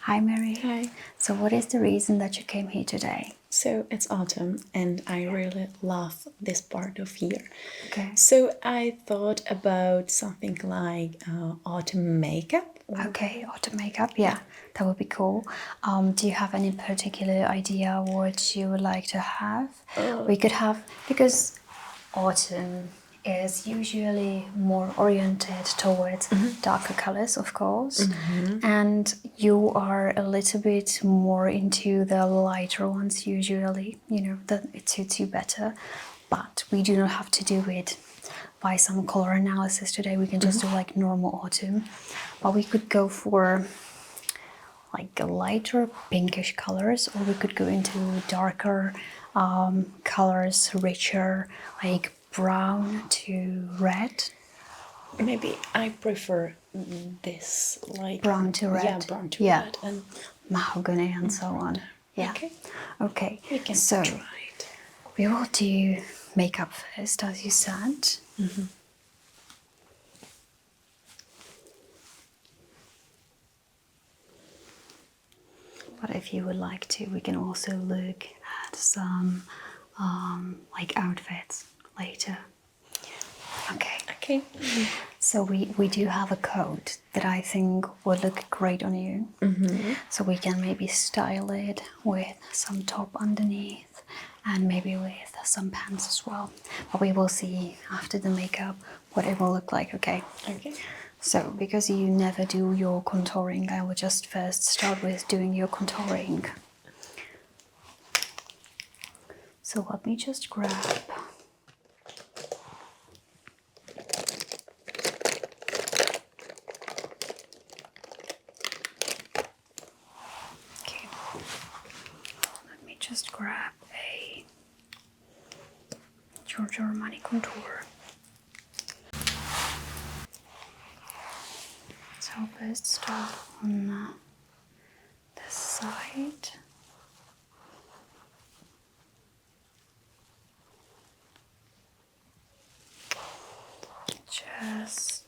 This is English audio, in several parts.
Hi, Mary. Hi. So what is the reason that you came here today? So it's autumn and I really love this part of year. Okay. So I thought about something like autumn makeup. Okay, autumn makeup. Yeah, that would be cool. Do you have any particular idea what you would like to have? We could have, because autumn is usually more oriented towards darker colors, of course, and you are a little bit more into the lighter ones usually, you know, that it suits you better, but we do not have to do it by some color analysis today. We can just do like normal autumn, but we could go for like a lighter pinkish colors, or we could go into darker colors, richer, like brown to red. Maybe I prefer this, like Brown to red. Yeah, brown to Yeah. red and Mahogany and so on. Yeah. Okay. We can So try it. we will do makeup first, as you said. But if you would like to, we can also look at some like outfits later. Okay. Okay. So we do have a coat that I think would look great on you. So we can maybe style it with some top underneath and maybe with some pants as well. But we will see after the makeup what it will look like, okay? Okay. So because you never do your contouring, I will just first start with doing your contouring. So let me just grab okay. Let me just grab a Giorgio Armani contour. So first start on this side. Just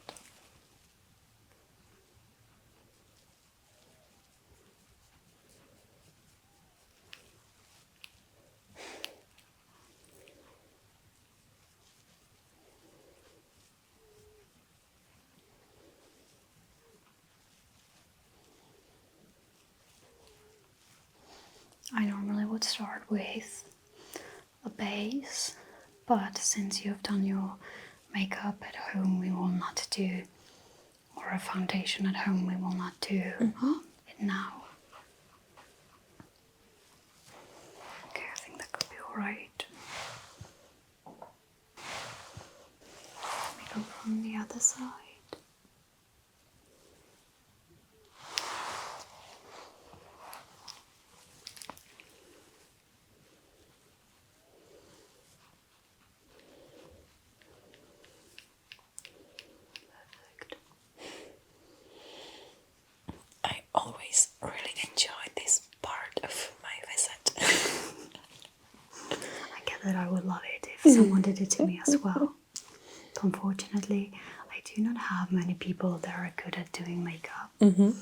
I normally would start with a base, but since you've done your makeup at home, we will not do, or a foundation at home, we will not do it now. Okay, I think that could be alright. Let me go from the other side. Perfect. I always really enjoy this part of my visit. I get that I would love it if someone did it to me as well. Unfortunately, I do not have many people that are good at doing makeup. And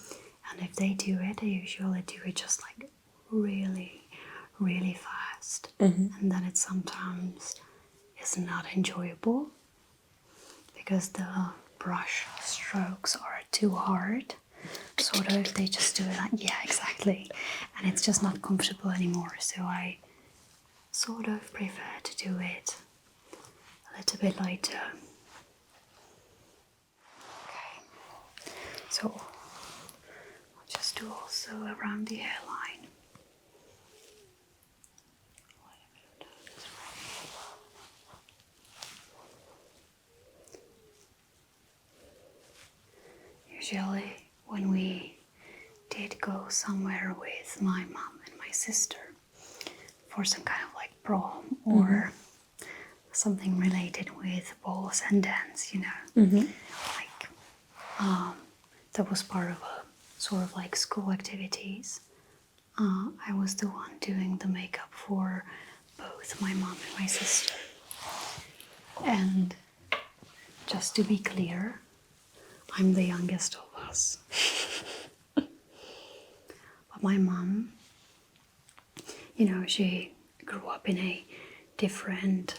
if they do it, they usually do it just like really, really fast. And then it sometimes is not enjoyable because the brush strokes are too hard. Sort of, they just do it like, yeah, exactly. And it's just not comfortable anymore. So I sort of prefer to do it a little bit later. Okay. So I'll just do also around the hairline. Usually when we did go somewhere with my mom and my sister for some kind of like prom or something related with balls and dance, you know, like that was part of a sort of like school activities. I was the one doing the makeup for both my mom and my sister. And just to be clear, I'm the youngest of us. But my mom, she grew up in a different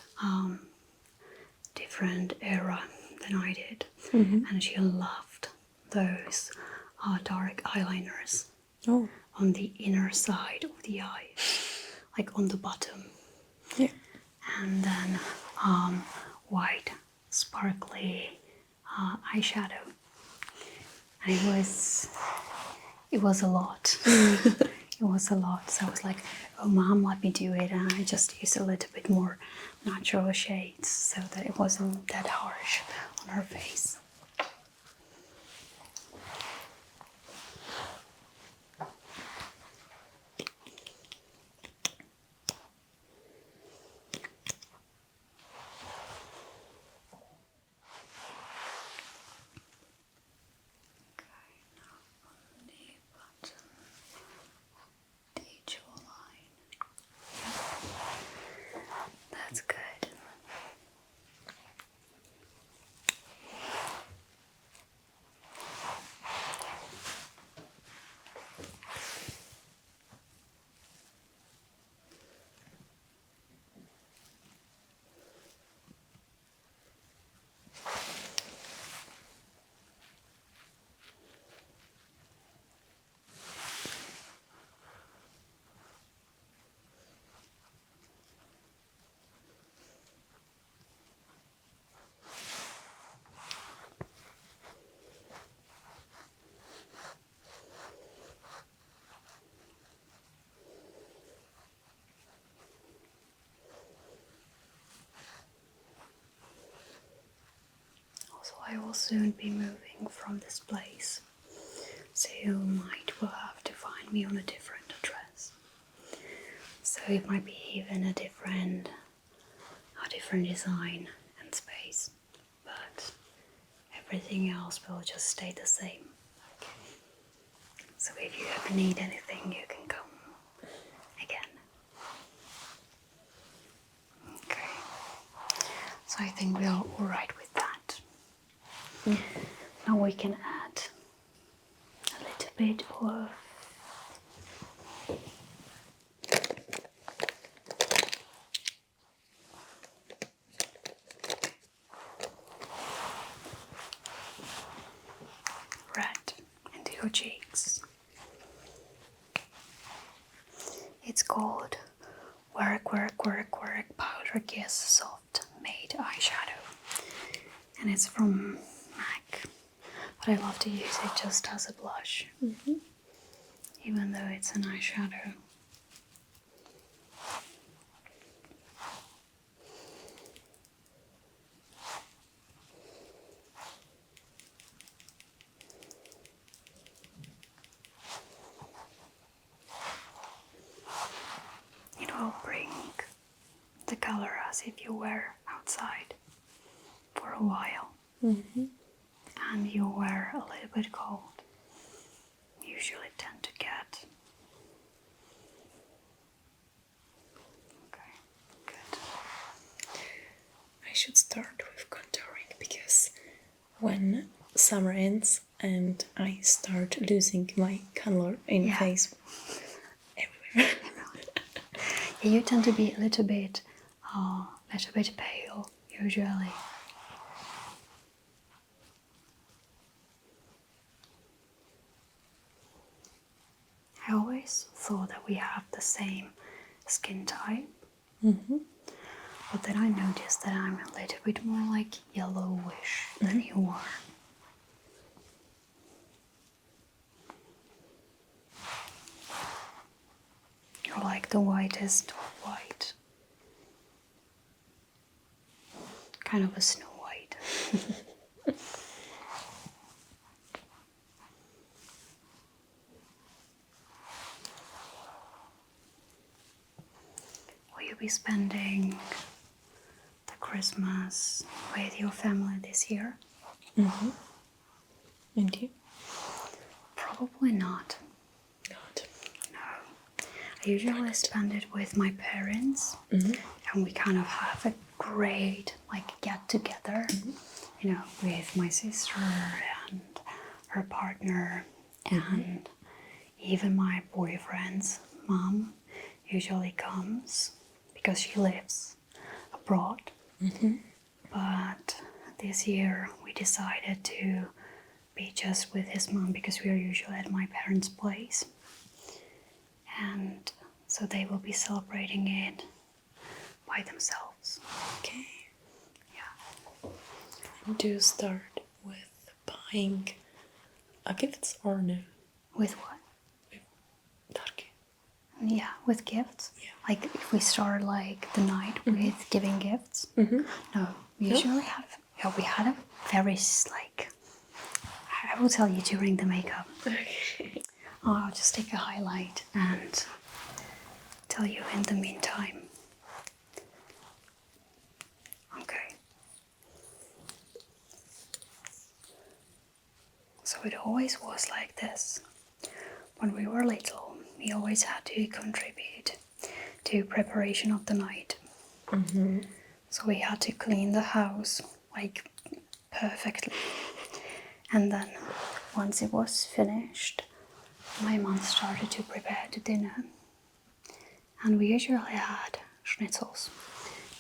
different era than I did, and she loved those dark eyeliners on the inner side of the eye, like on the bottom. Yeah. And then white sparkly eyeshadow. And it was a lot. It was a lot. So I was like, oh mom, let me do it. And I just used a little bit more natural shades so that it wasn't that harsh on her face. That's good. Also, I will soon be moving from this place, so you might will have to find me on a different address. So it might be even a different design and space, but everything else will just stay the same. So if you ever need anything, you can come again. Okay. So I think we are all right with that. Now we can add a little bit of red into your cheeks. It's called Work Powder Kiss Soft Matte Eyeshadow, and it's from MAC, but I love to use it just as a blush, even though it's an eyeshadow. It will bring the color as if you were outside for a while and you were a little bit cold. Usually tend to get. Okay, good. I should start with contouring because when summer ends and I start losing my color in face everywhere. Yeah, you tend to be a little bit pale usually. I always thought that we have the same skin type, but then I noticed that I'm a little bit more like yellowish than you are. You're like the whitest of white. Kind of a Snow White. Will you be spending the Christmas with your family this year? And you? Probably not. Not. No. I usually spend it with my parents, and we kind of have a great get together, with my sister and her partner, and even my boyfriend's mom usually comes because she lives abroad. But this year we decided to be just with his mom because we are usually at my parents' place. And so they will be celebrating it by themselves. Okay. Yeah. Do you start with buying gifts or no? With what? Dark. Yeah, with gifts. Yeah. Like if we start like the night with giving gifts. No, we usually have. Yeah, we had a very like. I will tell you during the makeup. Okay. I'll just take a highlight and tell you in the meantime. Okay. So it always was like this. When we were little, we always had to contribute to preparation of the night. So we had to clean the house like perfectly. And then once it was finished, my mom started to prepare the dinner. And we usually had schnitzels.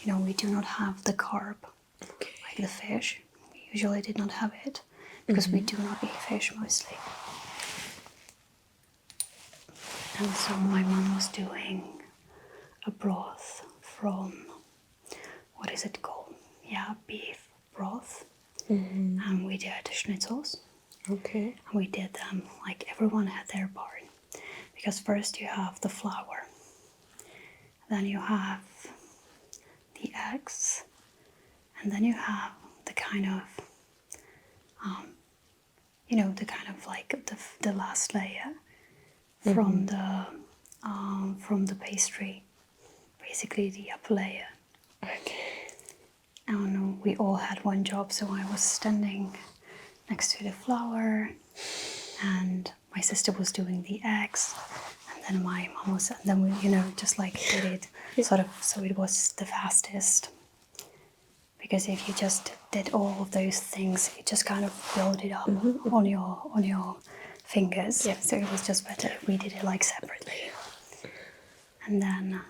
You know, we do not have the carb, like the fish. We usually did not have it because we do not eat fish mostly. And so my mom was doing a broth from, what is it called? Yeah, beef broth. And we did schnitzels. Okay. And we did them like everyone had their part. Because first you have the flour, then you have the eggs, and then you have the kind of, you know, the kind of like the last layer from the pastry, basically the upper layer. Okay. And we all had one job, so I was standing next to the flour, and my sister was doing the eggs, and then my mom was, and then we, you know, just like did it sort of, so it was the fastest. Because if you just did all of those things, it just kind of built it up on your fingers. Yeah. So it was just better if we did it like separately. And then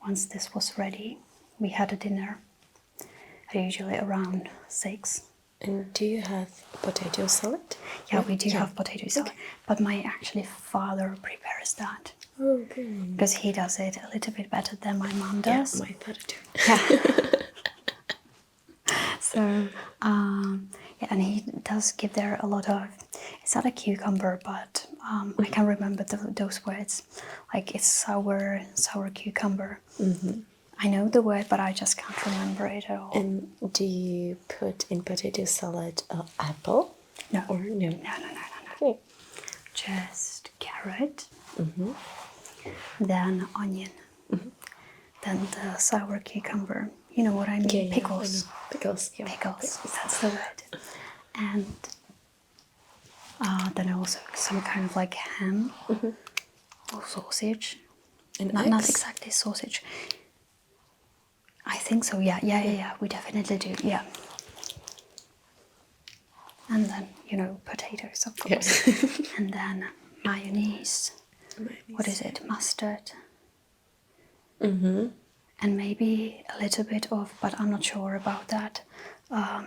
once this was ready, we had a dinner, usually around 6. And do you have potato salad? Yeah, we do have potato salad, but my actually father prepares that. Okay. Because he does it a little bit better than my mom does. Yeah, my father too. Yeah. So, yeah, and he does give there a lot of, it's not a cucumber, but I can remember those words. Like it's sour cucumber. I know the word, but I just can't remember it at all. And do you put in potato salad apple? No. Or no? No. Okay. Just carrot, then onion, then the sour cucumber. You know what I mean? Yeah, Pickles. I know. Pickles. Yeah. Pickles. That's the word. And then also some kind of like ham or sausage. And Not eggs? exactly sausage. I think so. Yeah. We definitely do. Yeah. And then, you know, potatoes, of course. Yes. And then mayonnaise. What is it? Mustard. And maybe a little bit of, but I'm not sure about that. My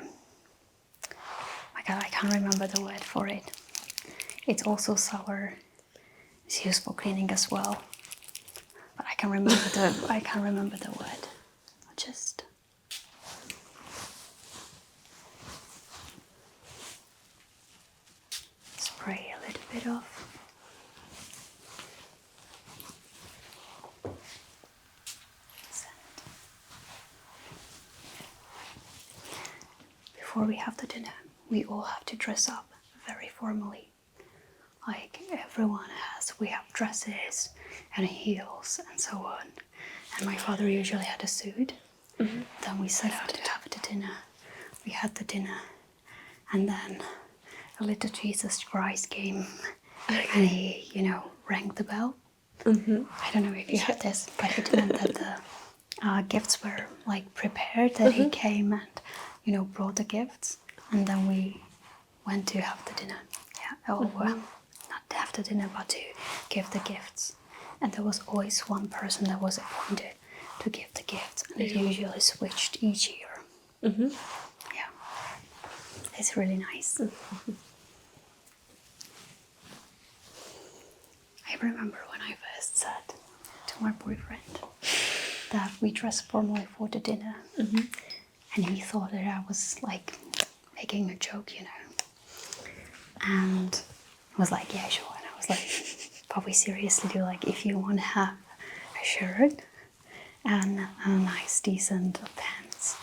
God, I can't remember the word for it. It's also sour. It's used for cleaning as well. But I can't remember the word. I'll just spray a little bit of. Before we have the dinner, we all have to dress up very formally. Like everyone has, we have dresses and heels and so on. And my father usually had a suit. Then we set out to have the dinner. We had the dinner, and then a little Jesus Christ came, and he, you know, rang the bell. I don't know if you had this, but it meant that the gifts were like prepared. That he came and, you know, brought the gifts, and then we went to have the dinner. Yeah, well, not after dinner, but to give the gifts. And there was always one person that was appointed to give the gifts, and it usually switched each year. Yeah, it's really nice. I remember when I first said to my boyfriend that we dressed formally for the dinner, and he thought that I was like making a joke, you know, and was like, yeah, sure. And I was like, but we seriously do, like, if you want to have a shirt and a nice decent pants,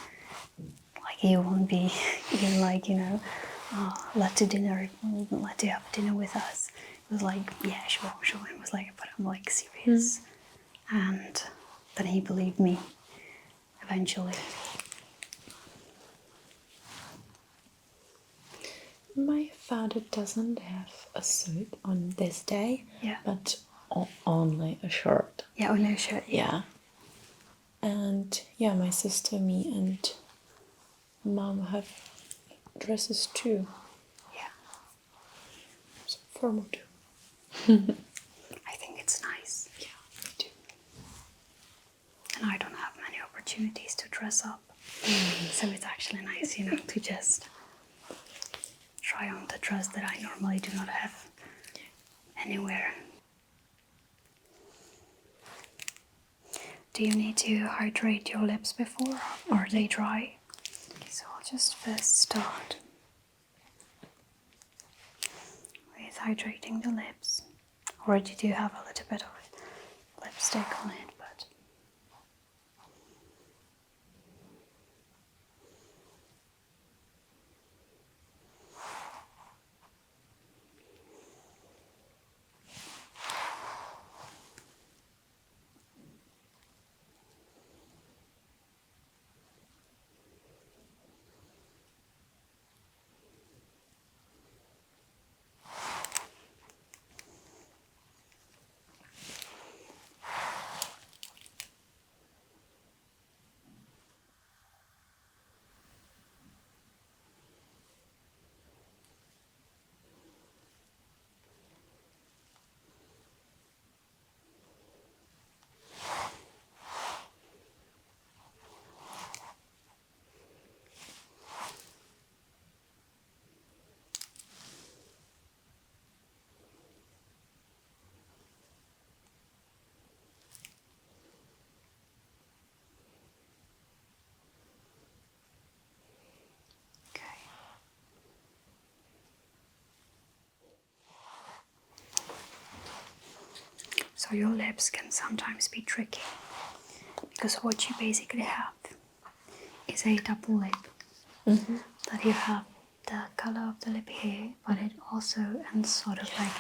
like, you won't be even like, you know, let you have dinner with us. It was like, yeah, sure. And was like, but I'm like serious. And then he believed me eventually. My father doesn't have a suit on this day, Yeah. but only a shirt. Yeah, only a shirt. Yeah. And yeah, my sister, me, and mom have dresses too. Yeah. So formal too. I think it's nice. Yeah, me too. And I don't have many opportunities to dress up. So it's actually nice, you know, to just try on the dress that I normally do not have anywhere. Do you need to hydrate your lips before, or are they dry? Okay, so I'll just first start with hydrating the lips. Already do have a little bit of lipstick on it, but okay. So your lips can sometimes be tricky, because what you basically have is a double lip. That you have the color of the lip here, but it also ends sort of like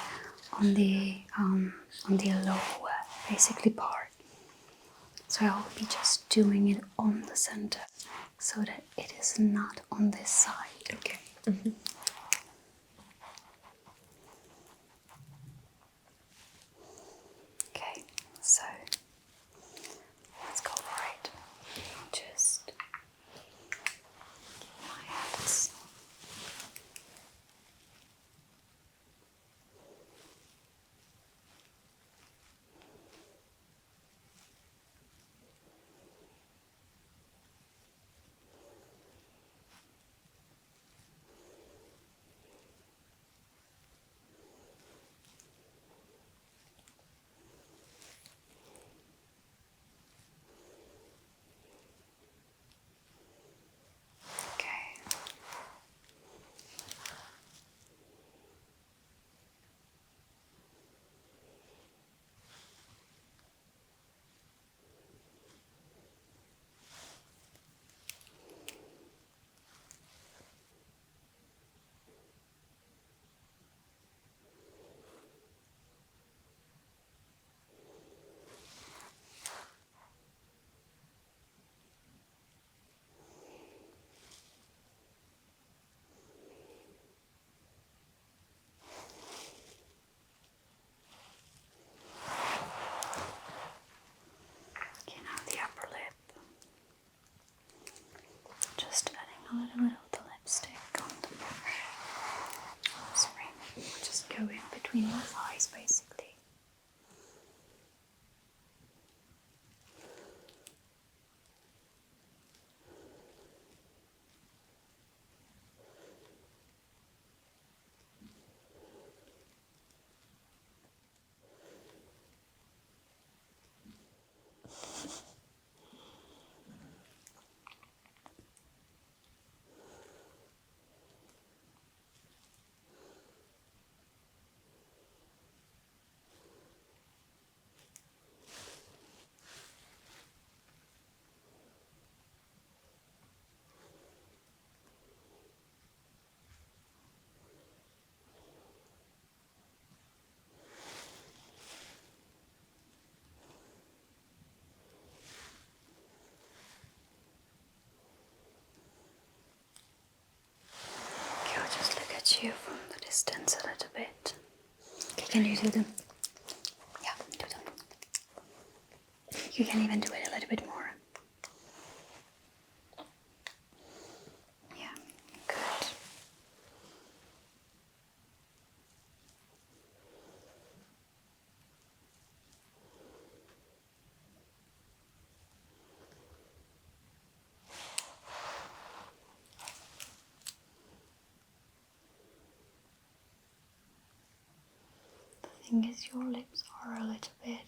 on the lower basically part. So I'll be just doing it on the center so that it is not on this side. Okay. Okay, so let's go for it. I'll just get my hands. Can you do them? Yeah, do them. You can even do it a little bit more. Yeah, good. The thing is, your lips are a little bit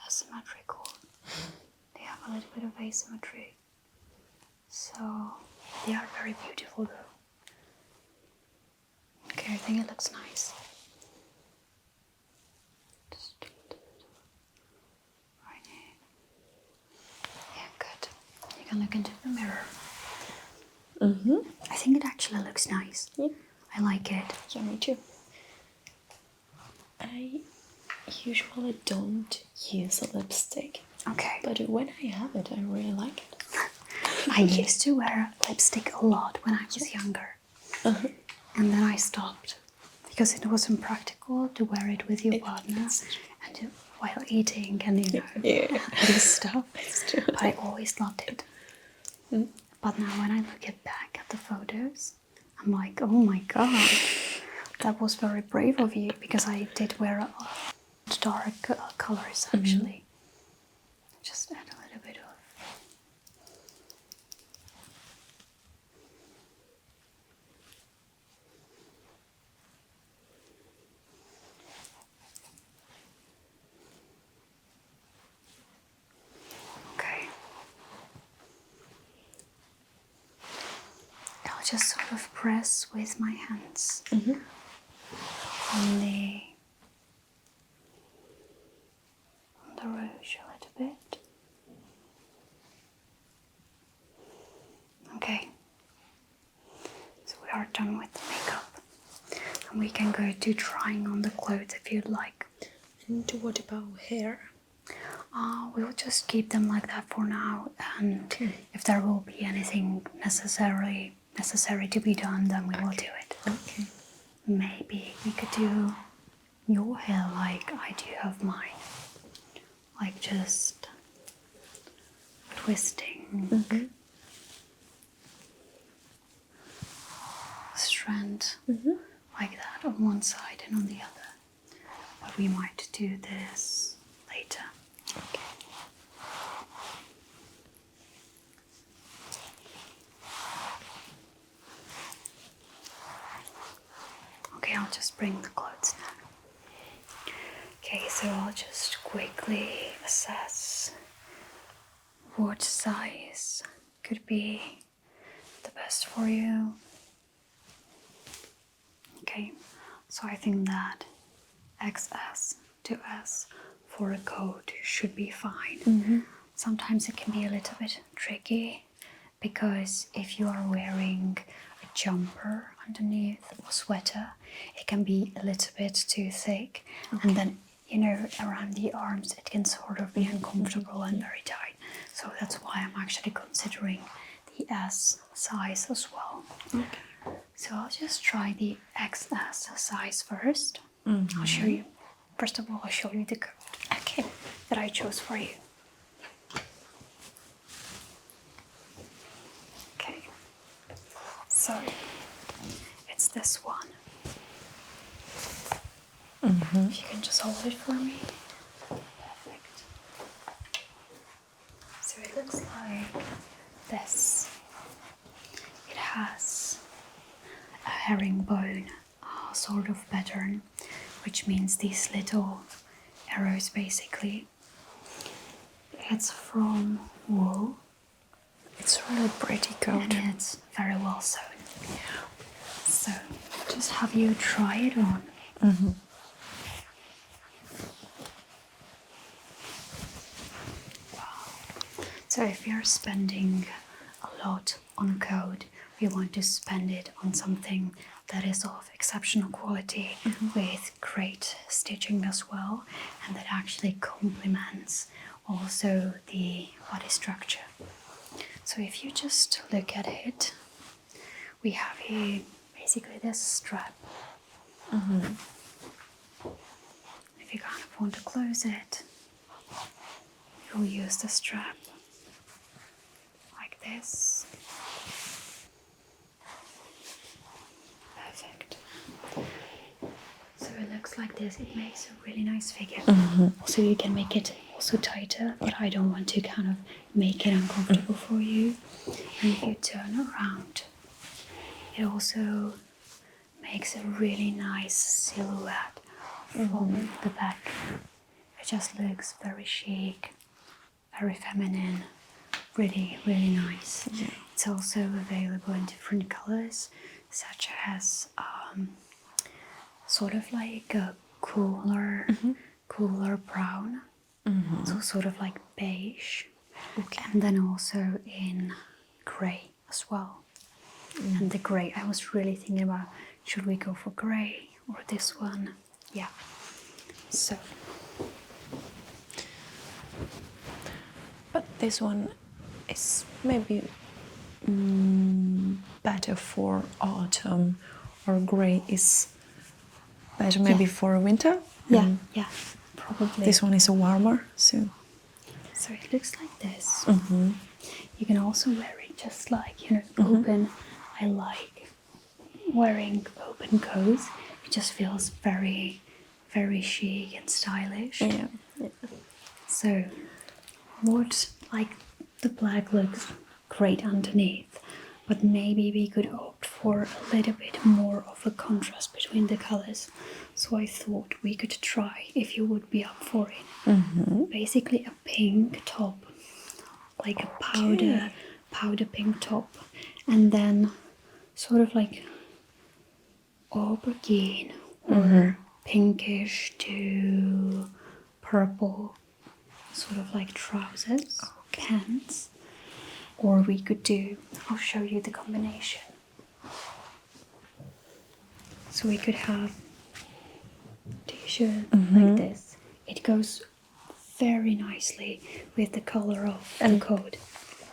asymmetrical. They have a little bit of asymmetry. So, they are very beautiful though. Okay, I think it looks nice. Just a little bit right here. Yeah, good. You can look into the mirror. I think it actually looks nice. Yeah. I like it. Yeah, me too. I usually don't use a lipstick. Okay. But when I have it, I really like it. I used to wear lipstick a lot when I was younger. And then I stopped because it wasn't practical to wear it with your partner and while eating and this stuff. But I always loved it. But now when I look back at the photos, I'm like, oh my god, that was very brave of you, because I did wear dark colors actually. Just add a little bit of. Okay. I'll just sort of press with my hands on the rouge a little bit. Okay. So we are done with the makeup. And we can go to trying on the clothes if you'd like. And what about hair? We'll just keep them like that for now, and if there will be anything necessary to be done, then we will do it. Okay. Maybe we could do your hair like I do have mine, like just twisting a strand like that on one side and on the other. But we might do this later. Okay. Okay, I'll just bring the clothes now. Okay, so I'll just quickly assess what size could be the best for you. Okay, so I think that XS to S for a coat should be fine. Sometimes it can be a little bit tricky, because if you are wearing a jumper underneath or sweater, it can be a little bit too thick, and then around the arms it can sort of be uncomfortable and very tight. So that's why I'm actually considering the S size as well. Okay. So I'll just try the XS size first. I'll show you. First of all, I'll show you the coat that I chose for you. Okay. So it's this one. If you can just hold it for me. Perfect. So it looks like this. It has a herringbone sort of pattern, which means these little arrows basically. It's from wool. It's really pretty coat. And it's very well sewn. Yeah. So just have you try it on. Wow. So if you're spending a lot on a coat, we want to spend it on something that is of exceptional quality with great stitching as well, and that actually complements also the body structure. So if you just look at it, we have here basically this strap. if you kind of want to close it, you'll use the strap like this. Perfect. So it looks like this. It makes a really nice figure. Also, you can make it also tighter, but I don't want to kind of make it uncomfortable for you. And if you turn around, it also makes a really nice silhouette from the back. It just looks very chic, very feminine, really, really nice. Yeah. It's also available in different colors, such as sort of like a cooler brown, so sort of like beige, and then also in grey as well. And the grey, I was really thinking about, should we go for grey or this one? Yeah. So. But this one is maybe better for autumn, or grey is better maybe for winter. Yeah, yeah, probably. This one is warmer, so. So it looks like this. You can also wear it just like, open. I like wearing open coats. It just feels very, very chic and stylish. Yeah. So like the black looks great underneath, but maybe we could opt for a little bit more of a contrast between the colors. So I thought we could try, if you would be up for it. Basically a pink top, like a powder pink top, and then sort of like aubergine or pinkish to purple, sort of like trousers, pants. Or we could do, I'll show you the combination. So we could have t-shirt like this. It goes very nicely with the color of the coat.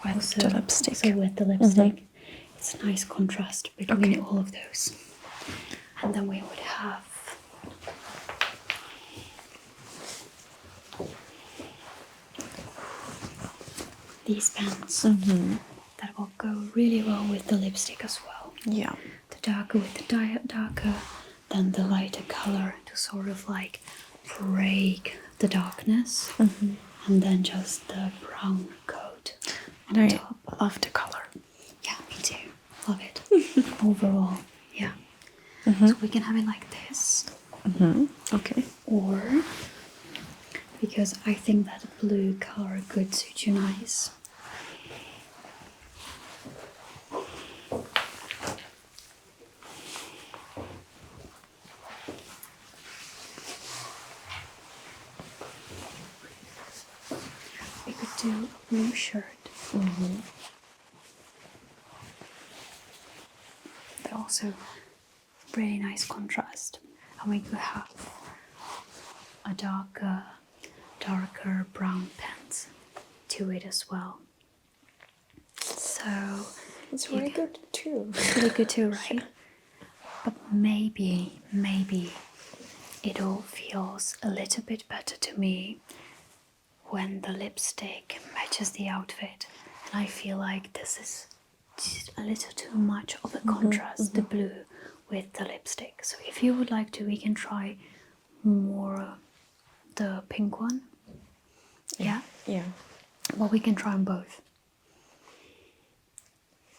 Also, the lipstick. Also with the lipstick. It's a nice contrast between all of those. And then we would have these pants that will go really well with the lipstick as well. Yeah. The darker with the darker, then the lighter color to sort of like break the darkness, and then just the brown coat on And top. I love the color. Yeah, me too. Love it. Overall, yeah. So we can have it like this. Okay. Or, because I think that blue color could suit you nice. We could do a blue shirt. But also really nice contrast. And we could have a darker brown pants to it as well. So It's really good too. really good too, right? But maybe it all feels a little bit better to me when the lipstick matches the outfit. And I feel like this is just a little too much of a contrast, the blue with the lipstick. So if you would like to, we can try more the pink one. Yeah? Yeah. Well, we can try them both.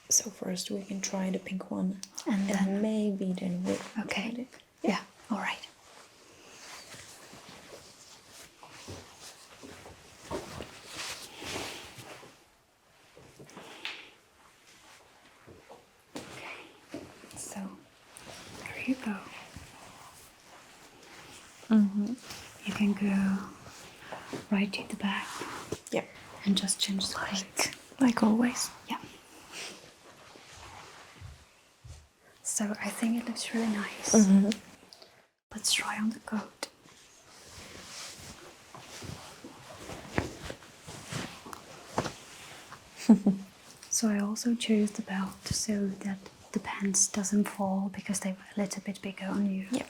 So first we can try the pink one, And then maybe then we'll okay. try it. Yeah, all right. So there you go. You can go right to the back Yeah. and just change the clothes. Like always. Yeah. So I think it looks really nice. Let's try on the coat. So I also chose the belt so that the pants doesn't fall because they were a little bit bigger on you. Yeah.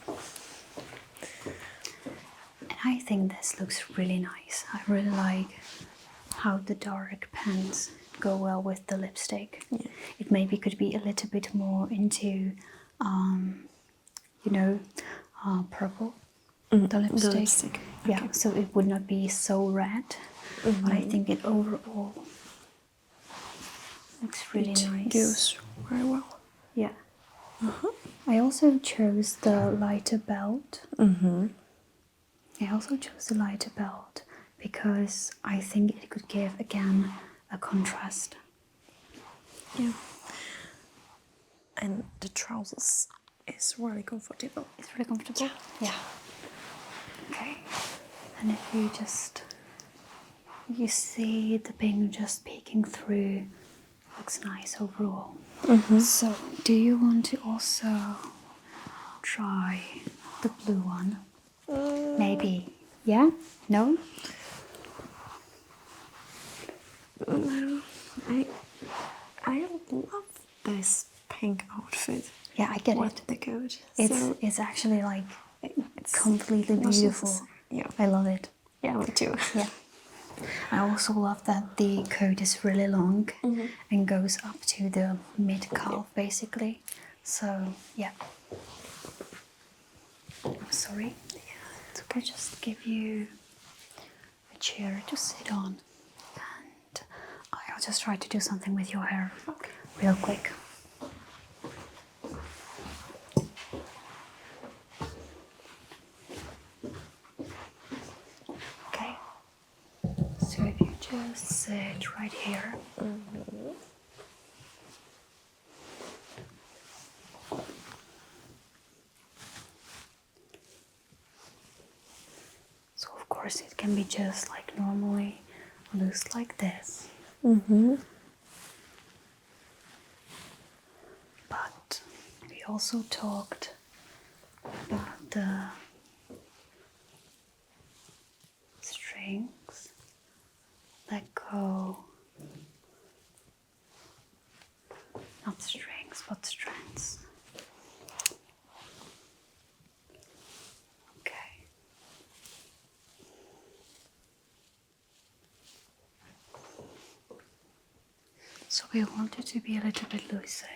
And I think this looks really nice. I really like how the dark pants go well with the lipstick. Yeah. It maybe could be a little bit more into, you know, purple. The lipstick. Yeah, Okay. so it would not be so red. But I think it overall looks really nice. Goes very well. Yeah. I also chose the lighter belt. I also chose the lighter belt because I think it could give again a contrast. Yeah. And the trousers is really comfortable. It's really comfortable. Yeah. Okay. And if you see the pink just peeking through, looks nice overall. So, do you want to also try the blue one? Maybe. Yeah? No? No, I love this pink outfit. Yeah, I get with it. the coat. It's actually like completely beautiful. Yeah. I love it. Yeah, me too. Yeah. I also love that the coat is really long and goes up to the mid calf basically. So yeah. Sorry. Yeah, I'll just give you a chair to sit on, and I'll just try to do something with your hair real quick. Okay. So if you just sit right here. So of course it can be just like normally loose like this. But we also talked about the strings that go, not strings, but strands. Okay. So we want it to be a little bit looser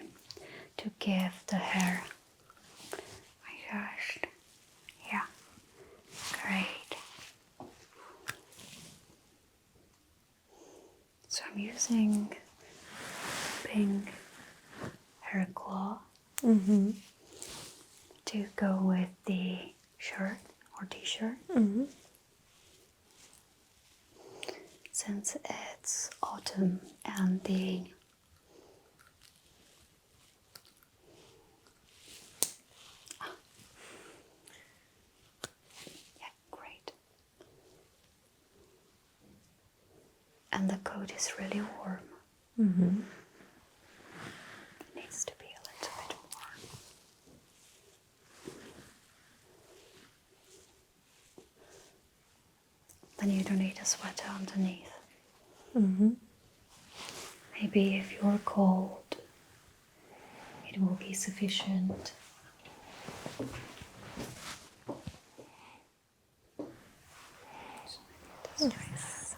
to give the hair. My gosh. Yeah. Great. So I'm using pink hair cloth to go with the shirt or t-shirt. Since it's autumn and the yeah, great. And the coat is really warm. It needs to be a little bit warm. Then you don't need a sweater underneath. Maybe if you're cold, it will be sufficient. So maybe this.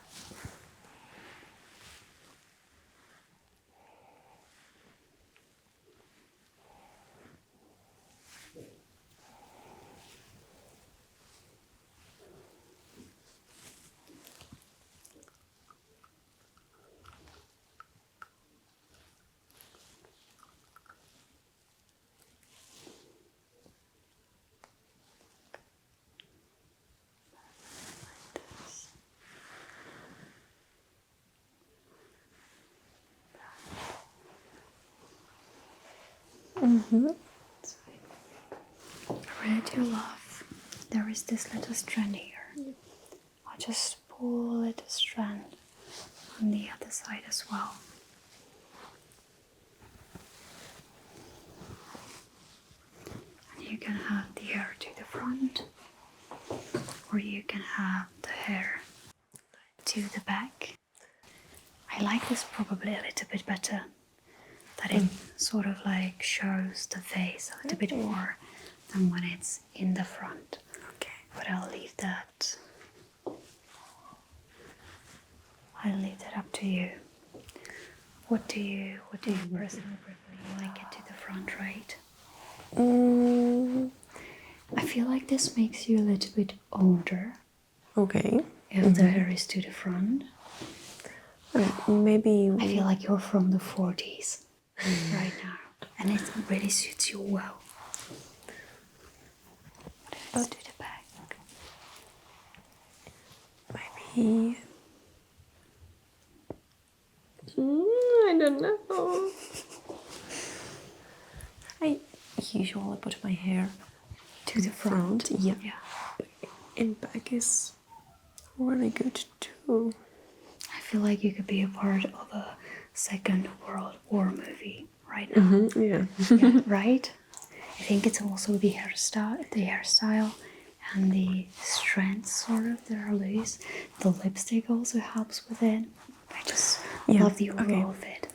I really do love. There is this little strand here. I'll just pull a little strand on the other side as well. And you can have the hair to the front, or you can have the hair to the back. I like this probably a little bit better. That it sort of like shows the face a little bit more than when it's in the front. Okay. But I'll leave that I leave that up to you. What do you personally prefer? You like it to the front, right? I feel like this makes you a little bit older. Okay. If the hair is to the front. Maybe. I feel like you're from the 40s right now. And it really suits you well. Let's do the back. Maybe. I don't know. I usually put my hair To the front. Yeah. Yeah. In back is really good too. I feel like you could be a part of a Second World War movie right now. Yeah. Yeah, right? I think it's also the hairstyle and the strands sort of that are loose. The lipstick also helps with it. I just love the overall fit.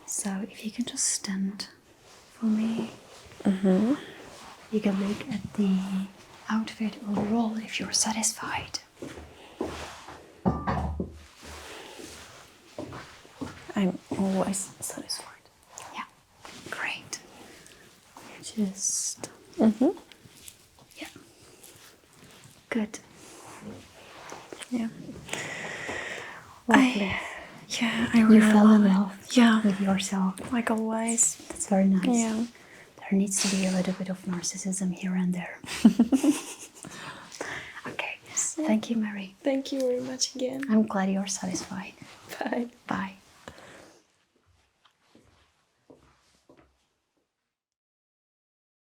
So if you can just stand for me, you can look at the outfit overall if you're satisfied. I'm always satisfied. Yeah, great. Just yeah, good. Yeah. Lovely. I really You fell in love love Yeah. with yourself. Like always. That's very nice. Yeah. There needs to be a little bit of narcissism here and there. Okay. Thank you, Mary. Thank you very much again. I'm glad you're satisfied. Bye. Bye.